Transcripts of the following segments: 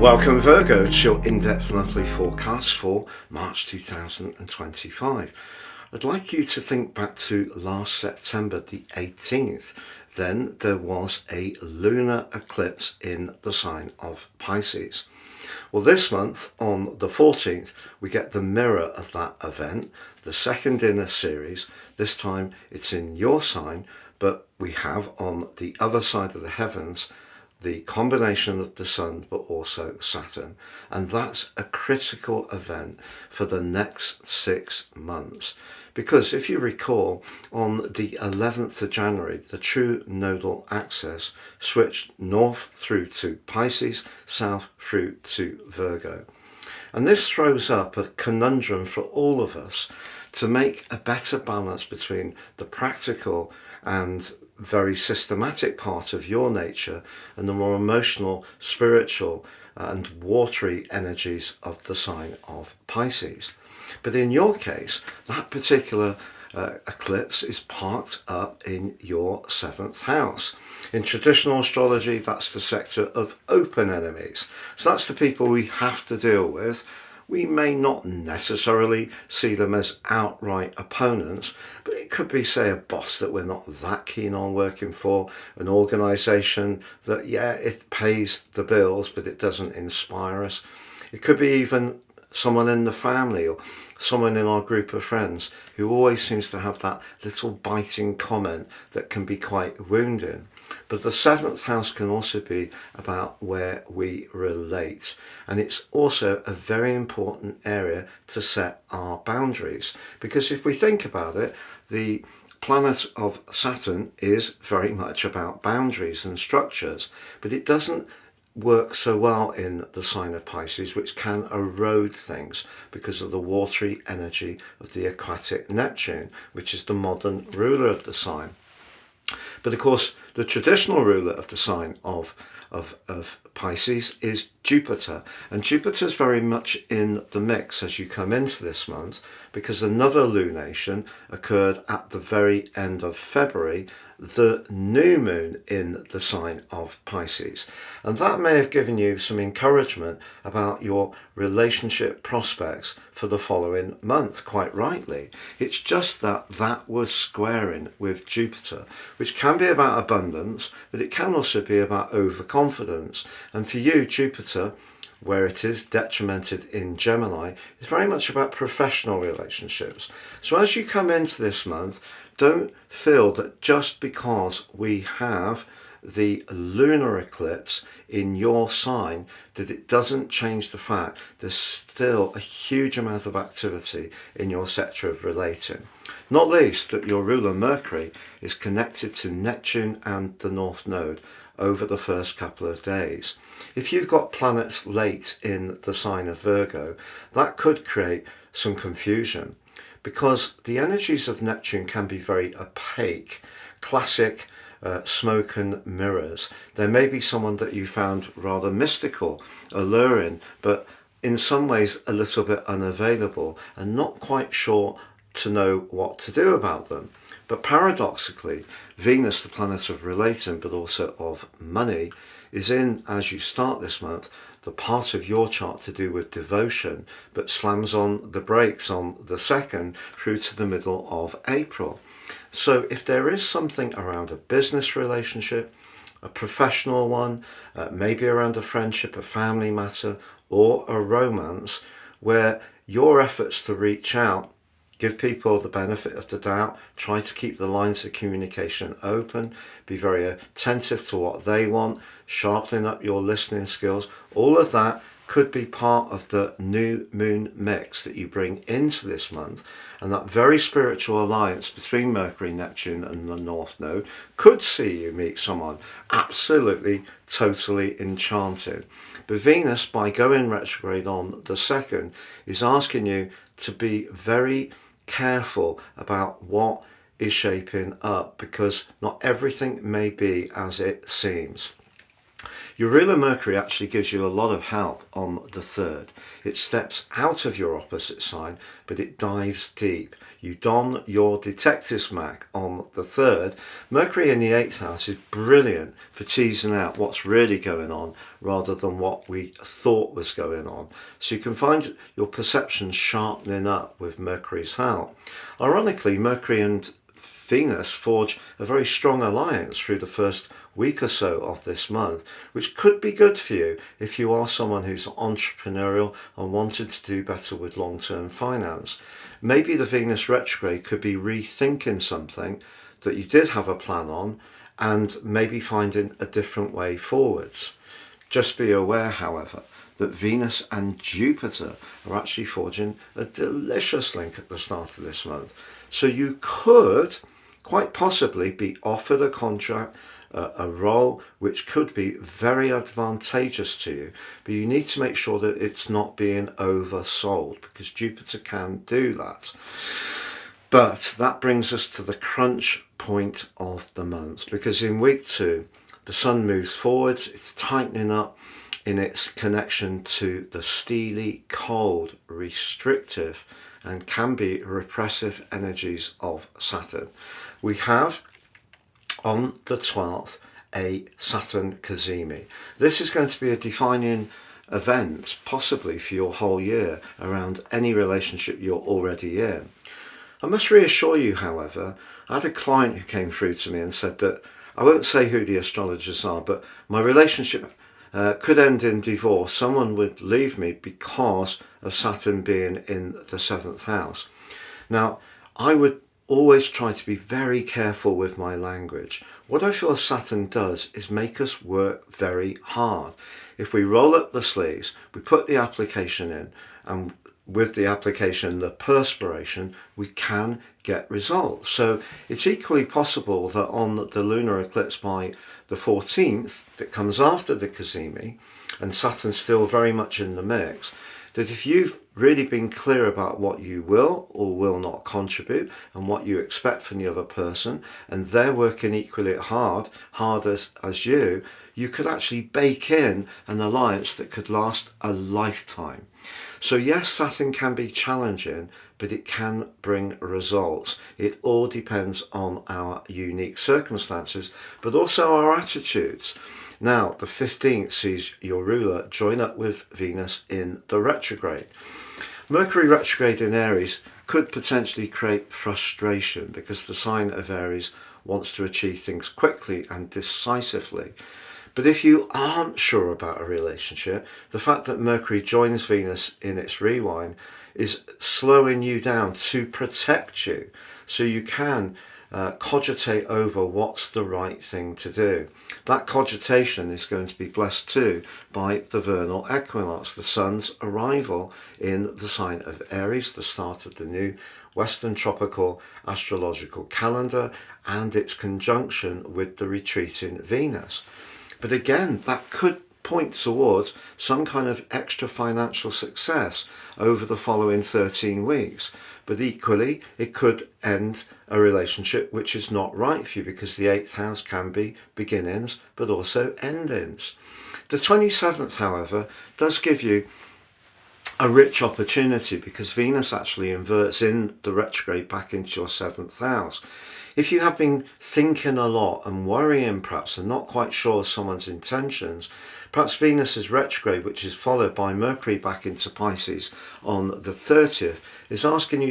Welcome Virgo to your in-depth monthly forecast for March 2025. I'd like you to think back to last September the 18th. Then there was a lunar eclipse in the sign of Pisces. Well, this month on the 14th we get the mirror of that event, the second in a series. This time it's in your sign, but we have on the other side of the heavens the combination of the Sun but also Saturn, and that's a critical event for the next 6 months, because if you recall, on the 11th of January the true nodal axis switched north through to Pisces, south through to Virgo, and this throws up a conundrum for all of us to make a better balance between the practical and very systematic part of your nature and the more emotional, spiritual and watery energies of the sign of Pisces. But in your case, that particular eclipse is parked up in your 7th house. In traditional astrology, that's the sector of open enemies. So that's the people we have to deal with. We may not necessarily see them as outright opponents, but it could be, say, a boss that we're not that keen on working for, an organisation that, yeah, it pays the bills, but it doesn't inspire us. It could be even someone in the family or someone in our group of friends who always seems to have that little biting comment that can be quite wounding. But the 7th house can also be about where we relate, and it's also a very important area to set our boundaries, because if we think about it, the planet of Saturn is very much about boundaries and structures, but it doesn't work so well in the sign of Pisces, which can erode things because of the watery energy of the aquatic Neptune, which is the modern ruler of the sign. But of course, the traditional ruler of the sign of Pisces is Jupiter, and Jupiter is very much in the mix as you come into this month, because another lunation occurred at the very end of February, the new moon in the sign of Pisces, and that may have given you some encouragement about your relationship prospects for the following month. Quite rightly, it's just that that was squaring with Jupiter, which can be about abundance, but it can also be about overconfidence. And for you, Jupiter, where it is detrimented in Gemini, is very much about professional relationships. So as you come into this month, don't feel that just because we have the lunar eclipse in your sign that it doesn't change the fact there's still a huge amount of activity in your sector of relating. Not least that your ruler Mercury is connected to Neptune and the North Node over the first couple of days. If you've got planets late in the sign of Virgo, that could create some confusion, because the energies of Neptune can be very opaque, classic smoke and mirrors. There may be someone that you found rather mystical, alluring, but in some ways a little bit unavailable and not quite sure to know what to do about them. But paradoxically, Venus, the planet of relating but also of money, is in, as you start this month, the part of your chart to do with devotion, but slams on the brakes on the 2nd through to the middle of April. So if there is something around a business relationship, a professional one, maybe around a friendship, a family matter, or a romance, where your efforts to reach out, give people the benefit of the doubt, try to keep the lines of communication open, be very attentive to what they want, sharpening up your listening skills, all of that could be part of the new moon mix that you bring into this month. And that very spiritual alliance between Mercury, Neptune and the North Node could see you meet someone absolutely, totally enchanted. But Venus, by going retrograde on the 2nd, is asking you to be very careful about what is shaping up, because not everything may be as it seems. Your ruler Mercury actually gives you a lot of help on the 3rd. It steps out of your opposite sign, but it dives deep. You don your detective's mac on the 3rd. Mercury in the 8th house is brilliant for teasing out what's really going on rather than what we thought was going on. So you can find your perceptions sharpening up with Mercury's help. Ironically, Mercury and Venus forge a very strong alliance through the first week or so of this month, which could be good for you if you are someone who's entrepreneurial and wanted to do better with long-term finance. Maybe the Venus retrograde could be rethinking something that you did have a plan on and maybe finding a different way forwards. Just be aware, however, that Venus and Jupiter are actually forging a delicious link at the start of this month. So you could quite possibly be offered a contract, a role which could be very advantageous to you, but you need to make sure that it's not being oversold, because Jupiter can do that. But that brings us to the crunch point of the month, because in week 2 the sun moves forwards. It's tightening up in its connection to the steely, cold, restrictive and can be repressive energies of Saturn. We have on the 12th a Saturn cazimi. This is going to be a defining event, possibly for your whole year, around any relationship you're already in. I must reassure you, however, I had a client who came through to me and said that, I won't say who the astrologers are, but my relationship could end in divorce. Someone would leave me because of Saturn being in the 7th house. Now, I would always try to be very careful with my language. What I feel Saturn does is make us work very hard. If we roll up the sleeves, we put the application in, and with the application, the perspiration, we can get results. So it's equally possible that on the lunar eclipse by the 14th, that comes after the cazimi, and Saturn's still very much in the mix, that if you've really been clear about what you will or will not contribute and what you expect from the other person, and they're working equally hard as you, you could actually bake in an alliance that could last a lifetime. So yes, Saturn can be challenging, but it can bring results. It all depends on our unique circumstances, but also our attitudes. Now, the 15th sees your ruler join up with Venus in the retrograde. Mercury retrograde in Aries could potentially create frustration because the sign of Aries wants to achieve things quickly and decisively. But if you aren't sure about a relationship, the fact that Mercury joins Venus in its rewind is slowing you down to protect you, so you can cogitate over what's the right thing to do. That cogitation is going to be blessed too by the vernal equinox, the sun's arrival in the sign of Aries, the start of the new Western tropical astrological calendar, and its conjunction with the retreating Venus. But again, that could point towards some kind of extra financial success over the following 13 weeks. But equally, it could end a relationship which is not right for you, because the 8th house can be beginnings but also endings. The 27th, however, does give you a rich opportunity, because Venus actually inverts in the retrograde back into your 7th house. If you have been thinking a lot and worrying perhaps and not quite sure of someone's intentions, perhaps Venus's retrograde, which is followed by Mercury back into Pisces on the 30th, is asking you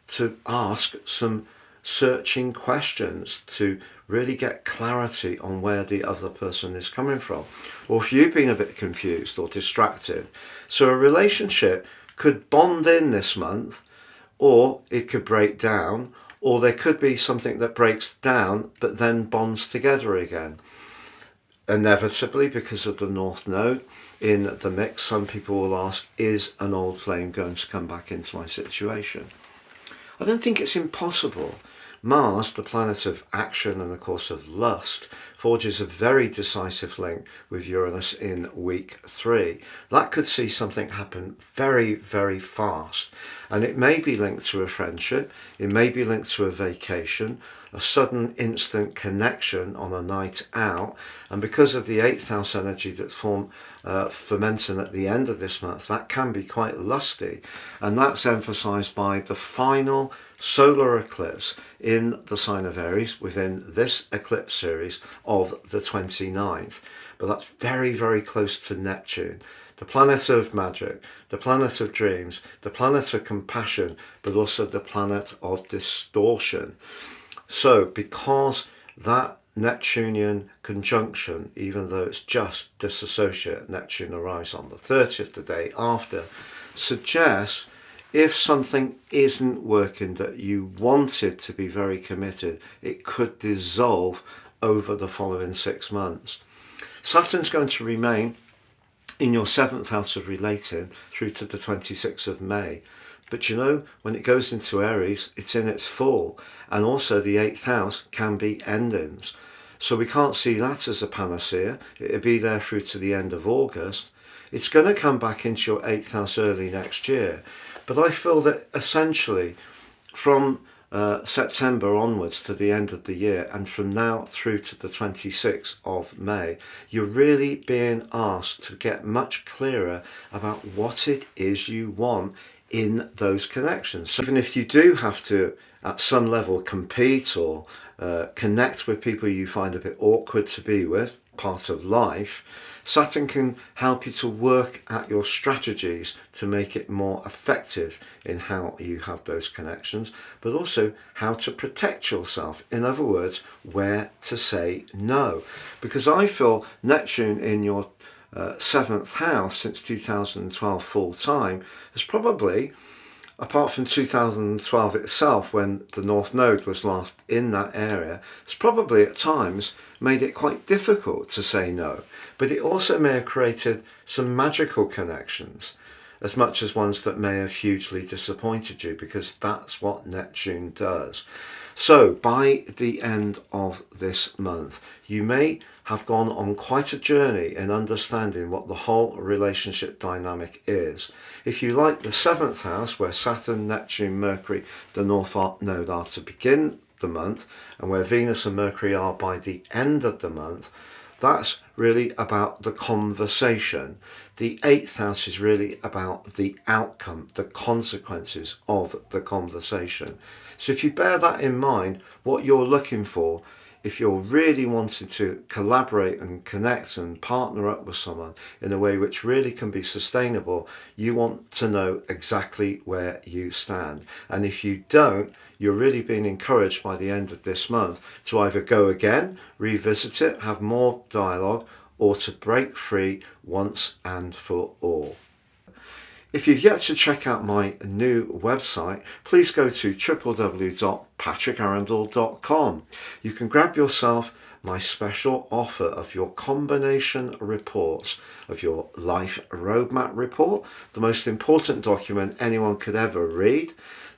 to ask some searching questions to really get clarity on where the other person is coming from, or if you've been a bit confused or distracted. So a relationship could bond in this month, or it could break down, or there could be something that breaks down but then bonds together again. Inevitably, because of the North Node in the mix, some people will ask, is an old flame going to come back into my situation? I don't think it's impossible. Mars, the planet of action and of course of lust, forges a very decisive link with Uranus in week 3. That could see something happen very, very fast. And it may be linked to a friendship, it may be linked to a vacation, a sudden instant connection on a night out. And because of the 8th house energy that's fermenting at the end of this month, that can be quite lusty. And that's emphasized by the final solar eclipse in the sign of Aries within this eclipse series of the 29th. But that's very, very close to Neptune, the planet of magic, the planet of dreams, the planet of compassion, but also the planet of distortion. So because that Neptunian conjunction, even though it's just disassociate, Neptune arrives on the 30th, the day after, suggests if something isn't working that you wanted to be very committed, it could dissolve over the following 6 months. Saturn's going to remain in your 7th house of relating through to the 26th of May. But you know, when it goes into Aries, it's in its fall. And also the 8th house can be endings. So we can't see that as a panacea. It'll be there through to the end of August. It's going to come back into your 8th house early next year. But I feel that essentially from September onwards to the end of the year, and from now through to the 26th of May, you're really being asked to get much clearer about what it is you want in those connections. So even if you do have to at some level compete or connect with people you find a bit awkward to be with, part of life, Saturn can help you to work at your strategies to make it more effective in how you have those connections, but also how to protect yourself. In other words, where to say no. Because I feel Neptune in your 7th house since 2012 full time has probably, apart from 2012 itself when the North Node was last in that area, it's probably at times made it quite difficult to say no. But it also may have created some magical connections, as much as ones that may have hugely disappointed you, because that's what Neptune does. So by the end of this month, you may have gone on quite a journey in understanding what the whole relationship dynamic is. If you like the 7th house, where Saturn, Neptune, Mercury, the North Node are to begin the month, and where Venus and Mercury are by the end of the month, that's really about the conversation. The 8th house is really about the outcome, the consequences of the conversation. So if you bear that in mind, what you're looking for, if you're really wanting to collaborate and connect and partner up with someone in a way which really can be sustainable, you want to know exactly where you stand. And if you don't, you're really being encouraged by the end of this month to either go again, revisit it, have more dialogue, or to break free once and for all. If you've yet to check out my new website, please go to www.patrickarundell.com. You can grab yourself my special offer of your combination reports, of your life roadmap report, the most important document anyone could ever read,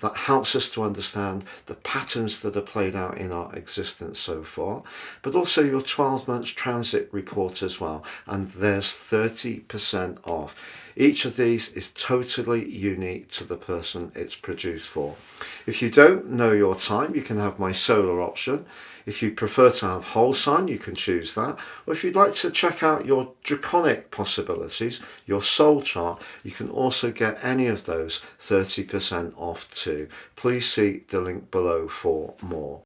that helps us to understand the patterns that are played out in our existence so far, but also your 12 months transit report as well. And there's 30% off. Each of these is totally unique to the person it's produced for. If you don't know your time, you can have my solar option. If you prefer to have whole sign, you can choose that. Or if you'd like to check out your draconic possibilities, your soul chart, you can also get any of those 30% off too. Please see the link below for more.